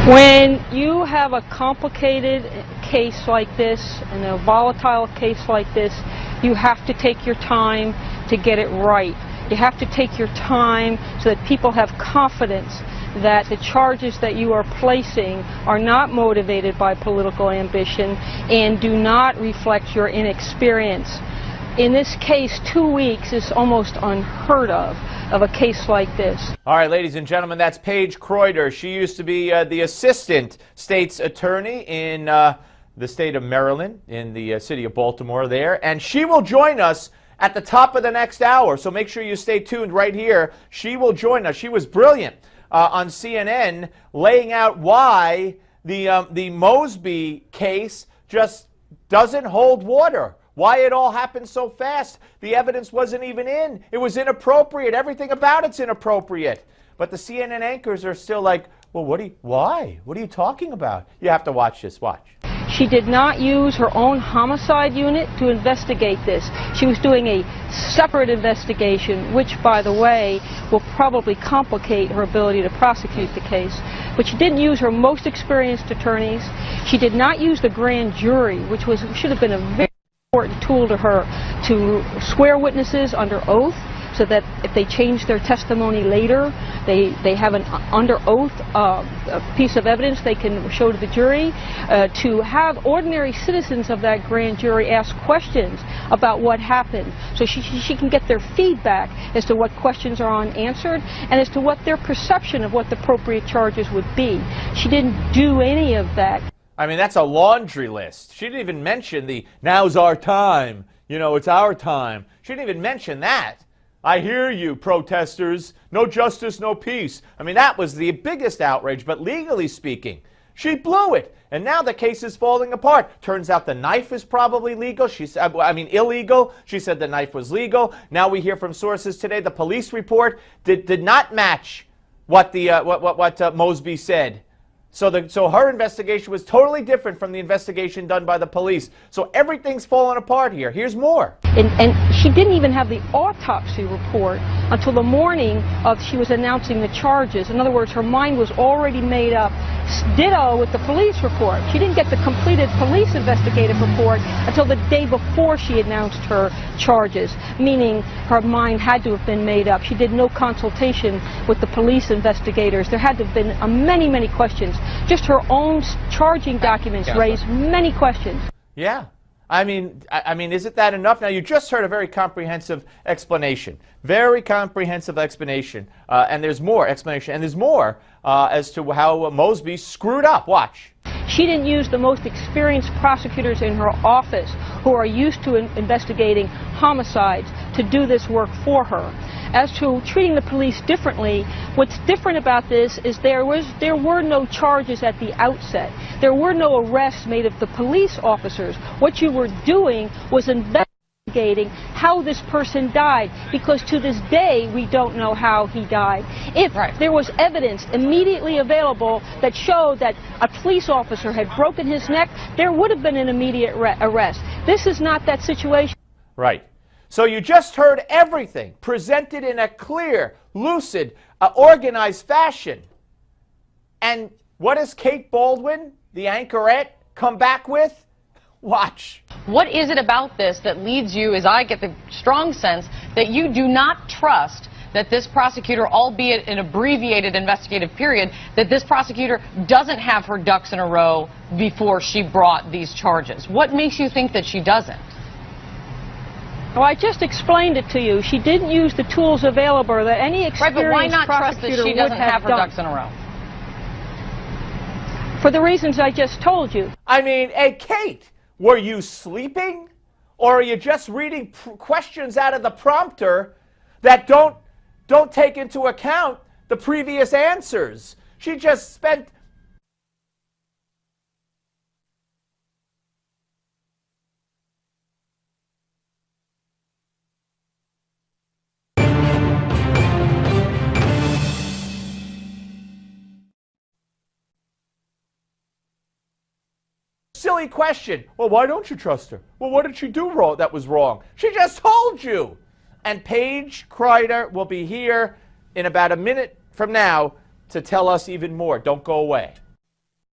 When you have a complicated case like this and a volatile case like this, you have to take your time to get it right. You have to take your time so that people have confidence that the charges that you are placing are not motivated by political ambition and do not reflect your inexperience. In this case, 2 weeks is almost unheard of a case like this. All right, ladies and gentlemen, that's Paige Kreuter. She used to be the assistant state's attorney in the state of Maryland, in the city of Baltimore there, and she will join us at the top of the next hour, so make sure you stay tuned right here. She will join us. She was brilliant on CNN, laying out why the Mosby case just doesn't hold water. Why it all happened so fast. The evidence wasn't even in. It was inappropriate. Everything about it's inappropriate. But the CNN anchors are still like, well, why? What are you talking about? You have to watch this. Watch. She did not use her own homicide unit to investigate this. She was doing a separate investigation, which, by the way, will probably complicate her ability to prosecute the case. But she didn't use her most experienced attorneys. She did not use the grand jury, which should have been a very important tool to her to swear witnesses under oath, so that if they change their testimony later, they have an under oath a piece of evidence they can show to the jury, to have ordinary citizens of that grand jury ask questions about what happened, so she can get their feedback as to what questions are unanswered and as to what their perception of what the appropriate charges would be. She didn't do any of that. I mean, that's a laundry list. She didn't even mention the now's our time, you know, it's our time. She didn't even mention that. I hear you, protesters. No justice, no peace. I mean, that was the biggest outrage, but legally speaking, she blew it. And now the case is falling apart. Turns out the knife is probably legal. Illegal. She said the knife was legal. Now we hear from sources today the police report did not match what Mosby said. So her investigation was totally different from the investigation done by the police. So everything's falling apart here. Here's more. And she didn't even have the autopsy report until the morning of she was announcing the charges. In other words, her mind was already made up. Ditto with the police report. She didn't get the completed police investigative report until the day before she announced her charges, meaning her mind had to have been made up. She did no consultation with the police investigators. There had to have been many, many questions. Just her own charging documents raised many questions. Yeah. I mean, isn't that enough? Now, you just heard a very comprehensive explanation. Very comprehensive explanation. And there's more explanation. And there's more as to how Mosby screwed up. Watch. She didn't use the most experienced prosecutors in her office who are used to investigating homicides to do this work for her. As to treating the police differently, what's different about this is there were no charges at the outset. There were no arrests made of the police officers. What you were doing was investigating how this person died, because to this day we don't know how he died. If there was evidence immediately available that showed that a police officer had broken his neck, there would have been an immediate arrest. This is not that situation. Right. So you just heard everything presented in a clear, lucid, organized fashion. And what does Kate Baldwin, the anchorette, come back with? Watch. What is it about this that leads you, as I get the strong sense, that you do not trust that this prosecutor, albeit an abbreviated investigative period, that this prosecutor doesn't have her ducks in a row before she brought these charges? What makes you think that she doesn't? Well, I just explained it to you. She didn't use the tools available that any experienced but why not trust that she doesn't have her done. ducks in a row? For the reasons I just told you. I mean, hey, Kate, were you sleeping? Or are you just reading questions out of the prompter that don't take into account the previous answers? She just spent... Silly question. Well, why don't you trust her? Well, what did she do wrong that was wrong? She just told you. And Paige Kreuter will be here in about a minute from now to tell us even more. Don't go away.